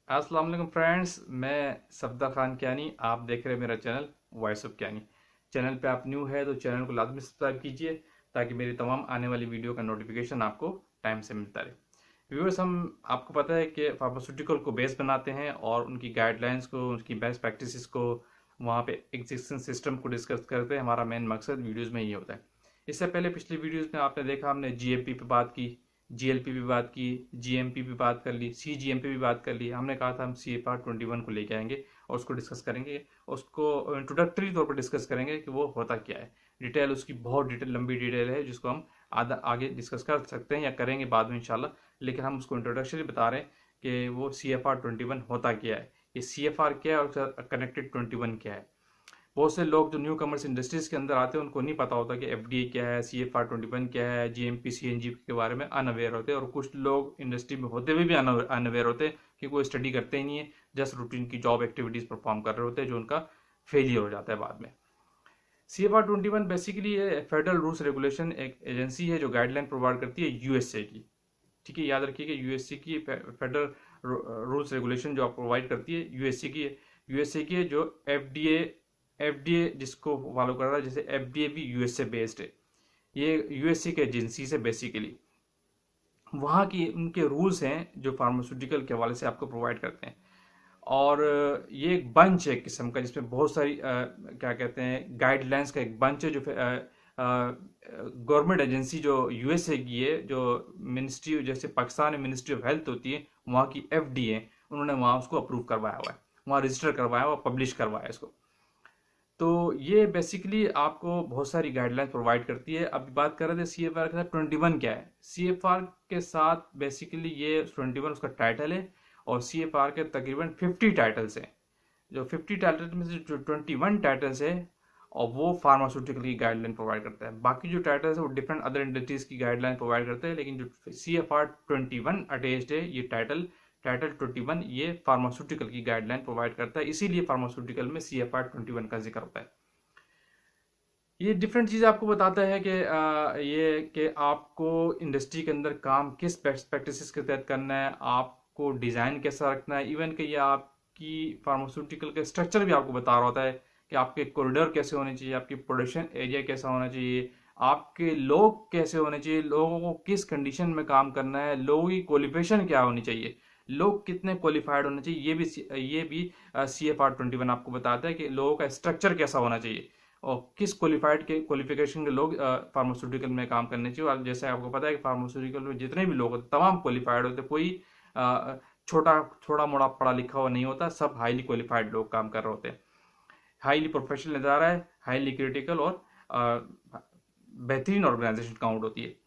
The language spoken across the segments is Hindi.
अस्सलाम वालेकुम फ्रेंड्स, मैं सफदर खान कियानी। आप देख रहे हैं मेरा channel voice of Kiyani. Channel पे आप न्यू है तो चैनल को लाजमी सब्सक्राइब कीजिए ताकि मेरी तमाम आने वाली वीडियो का नोटिफिकेशन आपको टाइम से मिलता रहे। व्यूअर्स, हम आपको पता है कि फार्मास्यूटिकल को बेस बनाते हैं और उनकी गाइडलाइंस को, उनकी बेस्ट प्रैक्टिसेस को, वहाँ पे एग्जिस्टिंग सिस्टम को डिस्कस करते हैं। हमारा मेन मकसद वीडियोज़ में ये होता है। इससे पहले पिछली वीडियोज़ में आपने देखा, हमने जीएमपी पे बात की, जीएलपी भी बात की, जीएमपी भी बात कर ली, सीजीएमपी भी बात कर ली। हमने कहा था हम CFR 21 को लेके आएंगे और उसको डिस्कस करेंगे, उसको इंट्रोडक्टरी तौर पर डिस्कस करेंगे कि वो होता क्या है। डिटेल उसकी बहुत लंबी डिटेल है जिसको हम आगे डिस्कस कर सकते हैं या करेंगे बाद में इंशाल्लाह, लेकिन हम उसको इंट्रोडक्टरी बता रहे हैं कि वो CFR 21 होता क्या है, ये CFR क्या है और कनेक्टेड 21 क्या है। बहुत से लोग जो न्यू कमर्स इंडस्ट्रीज के अंदर आते हैं उनको नहीं पता होता कि FDA क्या है, CFR 21 क्या है, GMP CNG के बारे में अनअवेयर होते हैं। और कुछ लोग इंडस्ट्री में होते हुए भी अनअवेयर होते हैं कि कोई स्टडी करते ही नहीं है, जस्ट रूटीन की जॉब एक्टिविटीज परफॉर्म कर रहे होते हैं जो उनका फेलियर हो जाता है बाद में। CFR 21 basically federal rules regulation एक एजेंसी है जो गाइडलाइन प्रोवाइड करती है USA की। ठीक है, याद रखिए कि USA की फेडरल रूल्स रेगुलेशन जो प्रोवाइड करती है USA की है। USA की है जो FDA जिसको फॉलो कर रहा है, जैसे FDA भी USA बेस्ड है। ये USA की एजेंसी से बेसिकली वहाँ की उनके रूल्स हैं जो फार्मास्यूटिकल के हवाले से आपको प्रोवाइड करते हैं। और ये एक बंच है किस्म का जिसमें बहुत सारी क्या कहते हैं, गाइडलाइंस का एक बंच है जो गवर्नमेंट एजेंसी जो USA की है, जो मिनिस्ट्री, जैसे पाकिस्तान में मिनिस्ट्री ऑफ हेल्थ होती है, वहाँ की FDA, उन्होंने वहाँ उसको अप्रूव करवाया हुआ है, वहाँ रजिस्टर करवाया हुआ, पब्लिश करवाया इसको। तो ये बेसिकली आपको बहुत सारी गाइडलाइन प्रोवाइड करती है। अभी बात कर रहे थे CFR के साथ 21 क्या है। CFR के साथ बेसिकली ये 21 उसका टाइटल है और CFR के तकरीबन 50 टाइटल्स हैं। जो 50 टाइटल में से जो 21 टाइटल्स है और वो फार्मास्यूटिकल की गाइडलाइन प्रोवाइड करता है। बाकी जो टाइटल्स है वो डिफरेंट अदर इंडस्ट्रीज की गाइडलाइन प्रोवाइड करते हैं, लेकिन जो CFR 21 अटैच्ड है, ये टाइटल टाइटल 21 ये फार्मास्यूटिकल की गाइडलाइन प्रोवाइड करता है, इसीलिए फार्मास्यूटिकल में CFR 21 का जिक्र होता है। ये डिफरेंट चीज़ आपको बताता है कि ये कि आपको इंडस्ट्री के अंदर काम किस बेस्ट प्रैक्टिसेस के तहत करना है, आपको डिज़ाइन कैसा रखना है, इवन कि ये आपकी फार्मास्यूटिकल के स्ट्रक्चर भी आपको बता रहा होता है कि आपके कॉरिडोर कैसे होने चाहिए, आपकी प्रोडक्शन एरिया कैसा होना चाहिए, आपके लोग कैसे होने चाहिए, लोगों को किस कंडीशन में काम करना है, लोगों की क्वालिफिकेशन क्या होनी चाहिए, लोग कितने क्वालिफाइड होने चाहिए, ये भी CFR 21 आपको बताता है कि लोगों का स्ट्रक्चर कैसा होना चाहिए और किस क्वालिफिकेशन के लोग फार्मास्यूटिकल में काम करने चाहिए। और जैसे आपको पता है कि फार्मास्यूटिकल में जितने भी लोग होते तमाम क्वालिफाइड होते, कोई छोटा थोड़ा मोड़ा पढ़ा लिखा हुआ नहीं होता, सब हाईली क्वालिफाइड लोग काम कर रहे होते हैं। हाईली प्रोफेशनल इदारा है, हाईली क्रिटिकल और बेहतरीन ऑर्गेनाइजेशन काउंट होती है।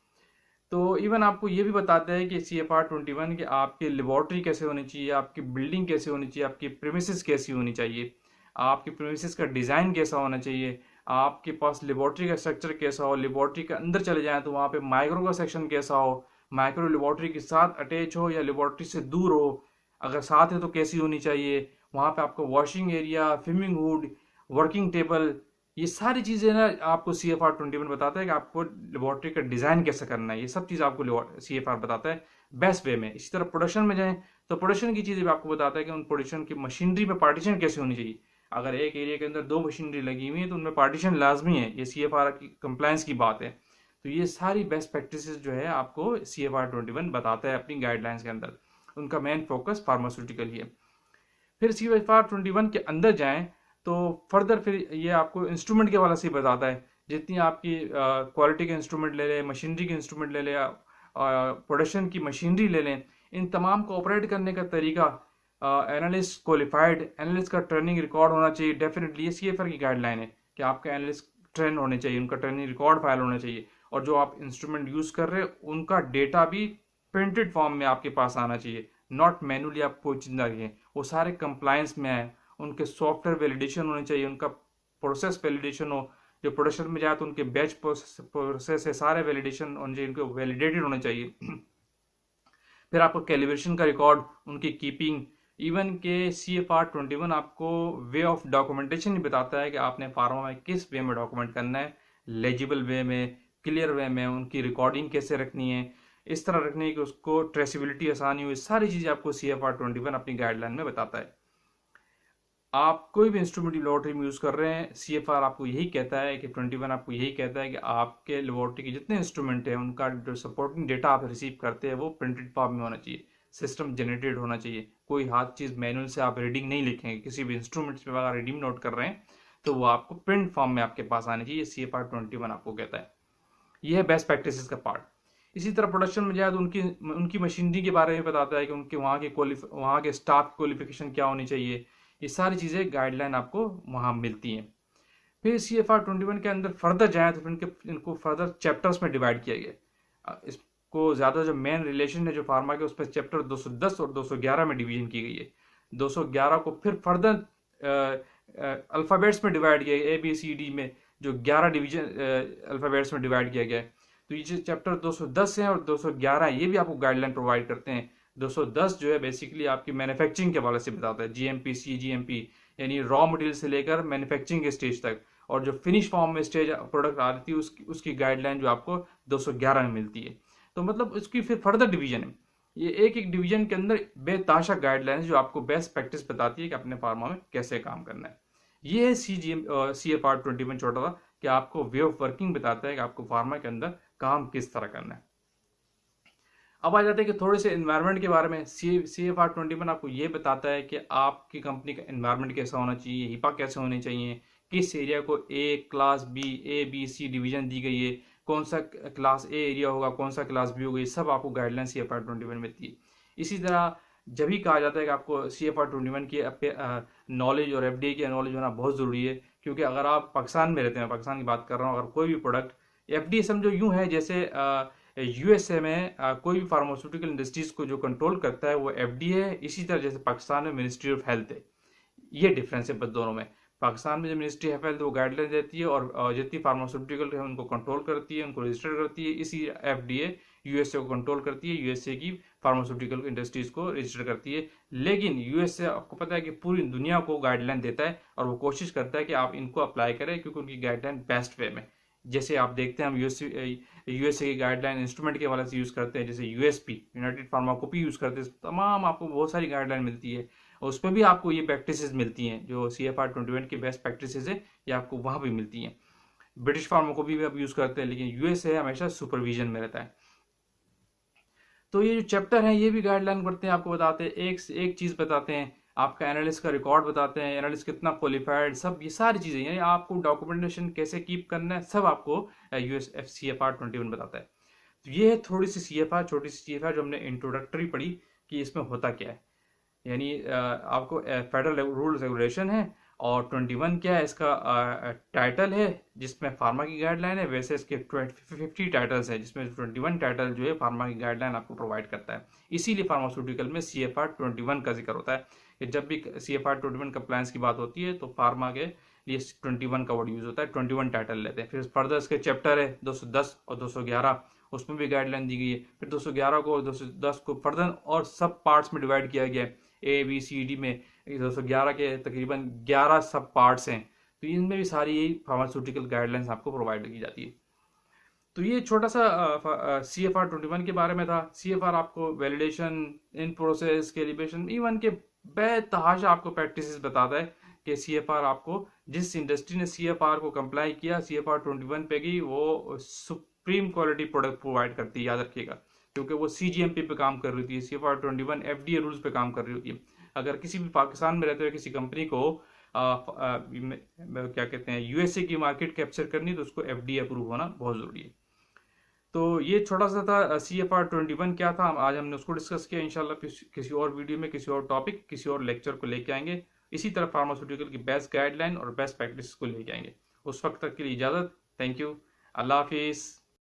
तो इवन आपको ये भी बताता है कि CFR 21 कि आपकी लेबॉर्ट्री कैसे होनी चाहिए, आपकी बिल्डिंग कैसे होनी चाहिए, आपकी प्रीमिसेस कैसी होनी चाहिए, आपकी प्रीमिसेस का डिज़ाइन कैसा होना चाहिए, आपके पास लेबॉर्ट्री का स्ट्रक्चर कैसा हो, लेबॉर्ट्री के अंदर चले जाएं तो वहाँ पे माइक्रो का सेक्शन कैसा हो, माइक्रो लेबॉर्ट्री के साथ अटैच हो या लेबॉर्ट्री से दूर हो, अगर साथ है तो कैसी होनी चाहिए, वहाँ पे आपको washing area, swimming hood, working table, ये सारी चीज़ें ना आपको CFR 21 बताता है कि आपको लेबॉर्ट्री का डिज़ाइन कैसे करना है। ये सब चीज़ आपको CFR बताता है बेस्ट वे में। इसी तरह प्रोडक्शन में जाएं तो प्रोडक्शन की चीज़ें भी आपको बताता है कि उन प्रोडक्शन की मशीनरी में पार्टीशन कैसे होनी चाहिए। अगर एक एरिया के अंदर 2 मशीनरी लगी हुई है तो उनमें पार्टीशन लाजमी है, ये CFR की कंप्लायंस की बात है। तो ये सारी बेस्ट प्रैक्टिसेस जो है आपको CFR 21 बताता है अपनी गाइडलाइंस के अंदर। उनका मेन फोकस फार्मास्यूटिकल ही है। फिर CFR 21 के अंदर जाएं तो फर्दर फिर ये आपको इंस्ट्रूमेंट के वाला से बताता है। जितनी आपकी क्वालिटी के इंस्ट्रूमेंट ले लें, मशीनरी के इंस्ट्रूमेंट ले लें, प्रोडक्शन की मशीनरी ले लें, इन तमाम को ऑपरेट करने का तरीका, एनालिस्ट क्वालिफाइड एनालिस्ट का ट्रेनिंग रिकॉर्ड होना चाहिए। डेफिनेटली ये CFR की गाइडलाइन है कि आपके एनालिस्ट ट्रेन होने चाहिए, उनका ट्रेनिंग रिकॉर्ड फाइल होना चाहिए, और जो आप इंस्ट्रूमेंट यूज़ कर रहे हैं उनका डेटा भी प्रिंटेड फॉर्म में आपके पास आना चाहिए, नॉट मैनुअली आप कोई चीज़ ना रखें, वो सारे कंप्लायंस में है। उनके सॉफ्टवेयर वैलिडेशन होने चाहिए, उनका प्रोसेस वैलिडेशन हो, जो प्रोडक्शन में जाए तो उनके बैच प्रोसेस है, सारे वैलिडेशन होने चाहिए, उनके वैलिडेटेड होने चाहिए। फिर आपको कैलिब्रेशन का रिकॉर्ड, उनकी कीपिंग, इवन के CFR 21 आपको वे ऑफ डॉक्यूमेंटेशन ही बताता है कि आपने फार्मा में किस वे में डॉक्यूमेंट करना है, लेजिबल वे में, क्लियर वे में, उनकी रिकॉर्डिंग कैसे रखनी है, इस तरह रखने की उसको ट्रेसिबिलिटी आसानी हो, सारी चीज़ें आपको CFR 21 अपनी गाइडलाइन में बताता है। आप कोई भी इंस्ट्रूमेंट लेबोरेटरी में यूज़ कर रहे हैं, CFR आपको यही कहता है कि 21 आपको यही कहता है कि आपके लेबोरेटरी के जितने इंस्ट्रूमेंट हैं उनका जो सपोर्टिंग डेटा आप रिसीव करते हैं वो प्रिंटेड फॉर्म में होना चाहिए, सिस्टम जनरेटेड होना चाहिए। कोई हाथ चीज़ मैनुअल से आप रीडिंग नहीं लिखेंगे, किसी भी इंस्ट्रूमेंट्स पे अगर रीडिंग नोट कर रहे हैं तो वो आपको प्रिंट फॉर्म में आपके पास आनी चाहिए, CFR 21 आपको कहता है। यह है बेस्ट प्रैक्टिसेस का पार्ट। इसी तरह प्रोडक्शन में जाए तो उनकी मशीनरी के बारे में बताता है कि उनके वहाँ के स्टाफ क्वालिफिकेशन क्या होनी चाहिए। ये सारी चीज़ें गाइडलाइन आपको वहाँ मिलती हैं। फिर CFR 21 के अंदर फर्दर जाए तो इनको फर्दर चैप्टर्स में डिवाइड किया गया। इसको ज़्यादा जो मेन रिलेशन है जो फार्मा के, उस पर चैप्टर 210 और 211 में डिवीजन की गई है। 211 को फिर फर्दर अल्फ़ाबेट्स में डिवाइड किया गया, ABCD में जो 11 डिवीजन अल्फ़ाबेट्स में डिवाइड किया गया है। तो ये जो चैप्टर 210 है और 211 है, ये भी आपको गाइडलाइन प्रोवाइड करते हैं। 210 जो है बेसिकली आपकी मैन्युफैक्चरिंग के हवाले से बताता है, GMP, CGMP यानी रॉ मटेरियल से लेकर मैन्युफैक्चरिंग के स्टेज तक, और जो फिनिश फॉर्म में स्टेज प्रोडक्ट आ रही थी उसकी गाइडलाइन जो आपको 211 में मिलती है। तो मतलब उसकी फिर फर्दर डिवीजन है। ये एक एक डिवीजन के अंदर बेताशा गाइडलाइंस जो आपको बेस्ट प्रैक्टिस बताती है कि अपने फार्मा में कैसे काम करना है। ये है CFR 21 छोटा सा कि आपको वे ऑफ वर्किंग बताता है कि आपको फार्मा के अंदर काम किस तरह करना है। अब आ जाते हैं कि थोड़े से एनवायरनमेंट के बारे में। CFR 21 आपको ये बताता है कि आपकी कंपनी का एनवायरनमेंट कैसा होना चाहिए, HIPAA कैसे होने चाहिए, किस एरिया को क्लास B, C डिवीजन दी गई है, कौन सा क्लास A एरिया होगा, कौन सा क्लास B होगा, ये सब आपको गाइडलाइन CFR 21 में दी है। इसी तरह जब भी कहा जाता है कि आपको CFR 21 की नॉलेज और FDA की नॉलेज होना बहुत ज़रूरी है, क्योंकि अगर आप पाकिस्तान में रहते हैं, पाकिस्तान की बात कर रहा हूँ, अगर कोई भी प्रोडक्ट FDA समझो यूँ है जैसे USA में कोई भी फार्मास्यूटिकल इंडस्ट्रीज को जो कंट्रोल करता है वो FDA है, इसी तरह जैसे पाकिस्तान में मिनिस्ट्री ऑफ हेल्थ है। ये डिफरेंस है बस दोनों में। पाकिस्तान में जो मिनिस्ट्री ऑफ हेल्थ वो गाइडलाइन देती है और जितनी फार्मास्यूटिकल है उनको कंट्रोल करती है, उनको रजिस्टर करती है। इसी FDA USA को कंट्रोल करती है, USA की फार्मास्यूटिकल इंडस्ट्रीज को रजिस्टर करती है। लेकिन USA आपको पता है कि पूरी दुनिया को गाइडलाइन देता है और वो कोशिश करता है कि आप इनको अप्लाई करें, क्योंकि उनकी गाइडलाइन बेस्ट वे में। जैसे आप देखते हैं हम USA की गाइडलाइन इंस्ट्रूमेंट के हवाले से यूज़ करते हैं, जैसे USP यूनाइटेड फार्माकोपी यूज़ करते हैं, तमाम आपको बहुत सारी गाइडलाइन मिलती है और उसमें भी आपको ये प्रैक्टिसेस मिलती हैं। जो CFR 21 की बेस्ट प्रैक्टिसेस है ये आपको वहाँ भी मिलती हैं। ब्रिटिश फार्माकोपी भी आप यूज़ करते हैं, लेकिन USA हमेशा सुपरविजन में रहता है। तो ये जो चैप्टर है ये भी गाइडलाइन करते हैं, आपको बताते हैं, एक चीज़ बताते हैं, आपका एनालिस्ट का रिकॉर्ड बताते हैं, एनालिस्ट कितना क्वालिफाइड, सब ये सारी चीज़ें, यानी आपको डॉक्यूमेंटेशन कैसे कीप करना है, सब आपको CFR 21 बताता है। तो ये है थोड़ी सी छोटी सी CFR जो हमने इंट्रोडक्टरी पढ़ी कि इसमें होता क्या है। यानी आपको फेडरल रूल्स रेगुलेशन है और 21 क्या है, इसका टाइटल है जिसमें फार्मा की गाइडलाइन है। वैसे इसके 50 टाइटल्स है जिसमें 21 टाइटल जो है फार्मा की गाइडलाइन आपको प्रोवाइड करता है। इसीलिए फार्मास्यूटिकल में CFR 21 का जिक्र होता है कि जब भी CFR 21 कंप्लायंस की बात होती है तो फार्मा के लिए 21 का वर्ड यूज होता है, 21 टाइटल लेते हैं। फिर फर्दर इसके चैप्टर है 210 और 211, उसमें भी गाइडलाइन दी गई है। फिर 211 को 210 को फर्दर और सब पार्ट्स में डिवाइड किया गया है। ABCD में 211 के तकरीबन 11 सब पार्ट्स हैं, तो इनमें भी सारी यही फार्मास्यूटिकल गाइडलाइंस आपको प्रोवाइड की जाती है। तो ये छोटा सा CFR 21 के बारे में था। CFR आपको validation, in process, calibration, even के बेतहाशा आपको प्रैक्टिसेस बताता है कि CFR आपको जिस इंडस्ट्री ने CFR को कंप्लाई किया, CFR 21 पे की, वो सुप्रीम क्वालिटी प्रोडक्ट प्रोवाइड करती है, याद रखिएगा, क्योंकि वो CGMP पे काम कर रही थी। CFR 21 FDA रूल्स पे काम कर रही होती है। अगर किसी भी पाकिस्तान में रहते हुए किसी कंपनी को क्या कहते हैं USA की मार्केट कैप्चर करनी, तो उसको FDA अप्रूव होना बहुत ज़रूरी है। तो ये छोटा सा था CFR 21 क्या था, आज हमने उसको डिस्कस किया। इंशाल्लाह किसी और वीडियो में किसी और टॉपिक, किसी और लेक्चर को लेके आएंगे। इसी तरह फार्मास्यूटिकल की बेस्ट गाइडलाइन और बेस्ट प्रैक्टिस को लेके आएंगे। उस वक्त तक के लिए इजाज़त। Thank you. अल्लाह हाफिज़।